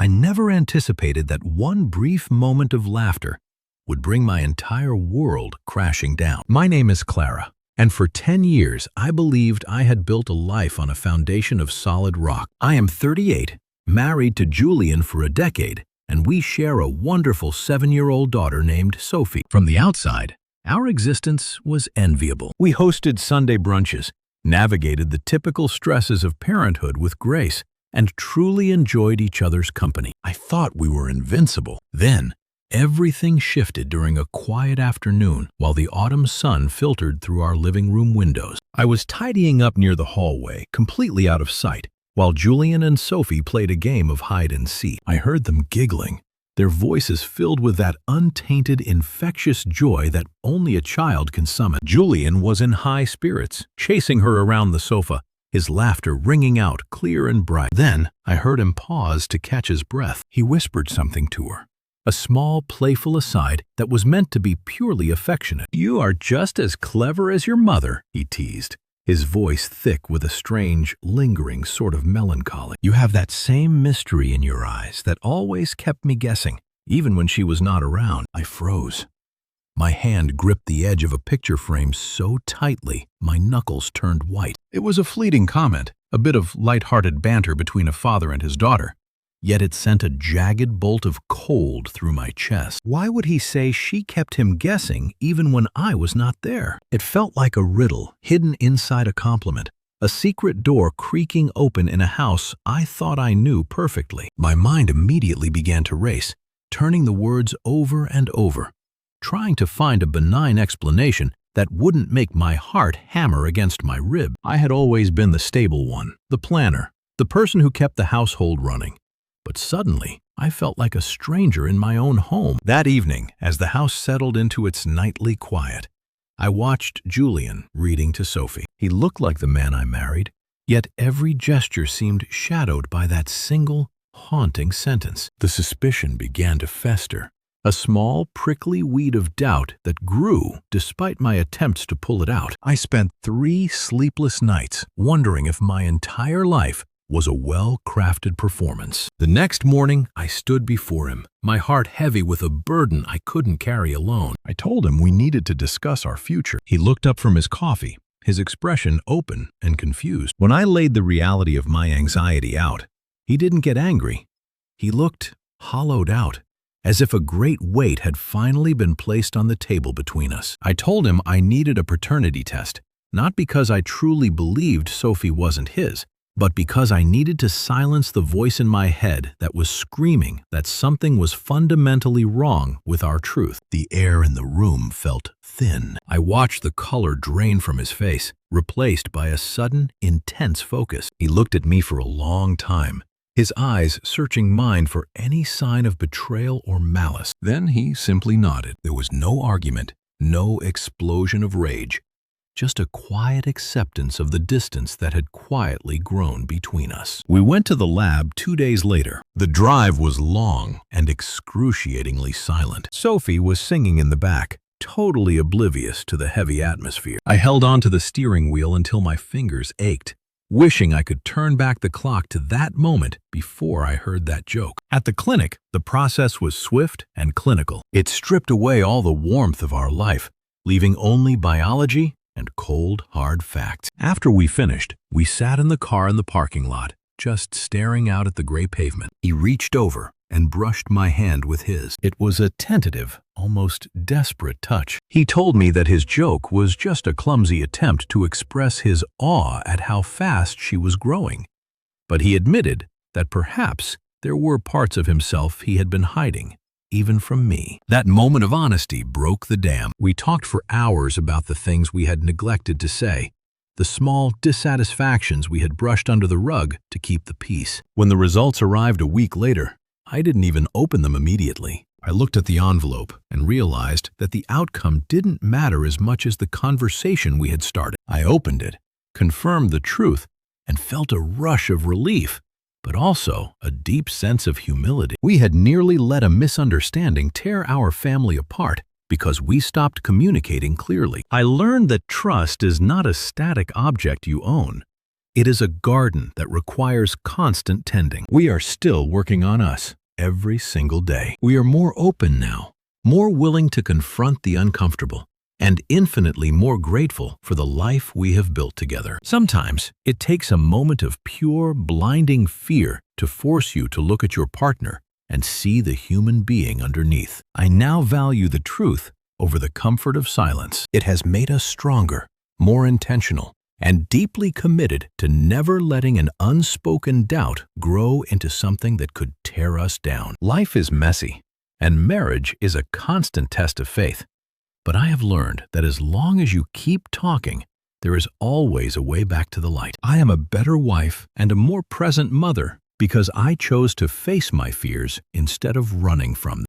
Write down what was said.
I never anticipated that one brief moment of laughter would bring my entire world crashing down. My name is Clara, and for 10 years I believed I had built a life on a foundation of solid rock. I am 38, married to Julian for a decade, and we share a wonderful 7-year-old daughter named Sophie. From the outside, our existence was enviable. We hosted Sunday brunches, navigated the typical stresses of parenthood with grace, and truly enjoyed each other's company. I thought we were invincible. Then, everything shifted during a quiet afternoon while the autumn sun filtered through our living room windows. I was tidying up near the hallway, completely out of sight, while Julian and Sophie played a game of hide and seek. I heard them giggling, their voices filled with that untainted, infectious joy that only a child can summon. Julian was in high spirits, chasing her around the sofa, his laughter ringing out clear and bright. Then I heard him pause to catch his breath. He whispered something to her, a small, playful aside that was meant to be purely affectionate. "You are just as clever as your mother," he teased, his voice thick with a strange, lingering sort of melancholy. "You have that same mystery in your eyes that always kept me guessing, even when she was not around." I froze. My hand gripped the edge of a picture frame so tightly, my knuckles turned white. It was a fleeting comment, a bit of light-hearted banter between a father and his daughter, yet it sent a jagged bolt of cold through my chest. Why would he say she kept him guessing even when I was not there? It felt like a riddle hidden inside a compliment, a secret door creaking open in a house I thought I knew perfectly. My mind immediately began to race, turning the words over and over, trying to find a benign explanation that wouldn't make my heart hammer against my rib. I had always been the stable one, the planner, the person who kept the household running. But suddenly, I felt like a stranger in my own home. That evening, as the house settled into its nightly quiet, I watched Julian reading to Sophie. He looked like the man I married, yet every gesture seemed shadowed by that single, haunting sentence. The suspicion began to fester, a small, prickly weed of doubt that grew despite my attempts to pull it out. I spent 3 sleepless nights wondering if my entire life was a well-crafted performance. The next morning, I stood before him, my heart heavy with a burden I couldn't carry alone. I told him we needed to discuss our future. He looked up from his coffee, his expression open and confused. When I laid the reality of my anxiety out, he didn't get angry. He looked hollowed out, as if a great weight had finally been placed on the table between us. I told him I needed a paternity test, not because I truly believed Sophie wasn't his, but because I needed to silence the voice in my head that was screaming that something was fundamentally wrong with our truth. The air in the room felt thin. I watched the color drain from his face, replaced by a sudden, intense focus. He looked at me for a long time, his eyes searching mine for any sign of betrayal or malice. Then he simply nodded. There was no argument, no explosion of rage, just a quiet acceptance of the distance that had quietly grown between us. We went to the lab 2 days later. The drive was long and excruciatingly silent. Sophie was singing in the back, totally oblivious to the heavy atmosphere. I held on to the steering wheel until my fingers ached, wishing I could turn back the clock to that moment before I heard that joke. At the clinic, the process was swift and clinical. It stripped away all the warmth of our life, leaving only biology and cold, hard facts. After we finished, we sat in the car in the parking lot, just staring out at the gray pavement. He reached over and brushed my hand with his. It was a tentative, almost desperate touch. He told me that his joke was just a clumsy attempt to express his awe at how fast she was growing. But he admitted that perhaps there were parts of himself he had been hiding, even from me. That moment of honesty broke the dam. We talked for hours about the things we had neglected to say, the small dissatisfactions we had brushed under the rug to keep the peace. When the results arrived a week later, I didn't even open them immediately. I looked at the envelope and realized that the outcome didn't matter as much as the conversation we had started. I opened it, confirmed the truth, and felt a rush of relief, but also a deep sense of humility. We had nearly let a misunderstanding tear our family apart because we stopped communicating clearly. I learned that trust is not a static object you own. It is a garden that requires constant tending. We are still working on us every single day. We are more open now, more willing to confront the uncomfortable, and infinitely more grateful for the life we have built together. Sometimes it takes a moment of pure, blinding fear to force you to look at your partner and see the human being underneath. I now value the truth over the comfort of silence. It has made us stronger, more intentional, and deeply committed to never letting an unspoken doubt grow into something that could tear us down. Life is messy, and marriage is a constant test of faith. But I have learned that as long as you keep talking, there is always a way back to the light. I am a better wife and a more present mother because I chose to face my fears instead of running from them.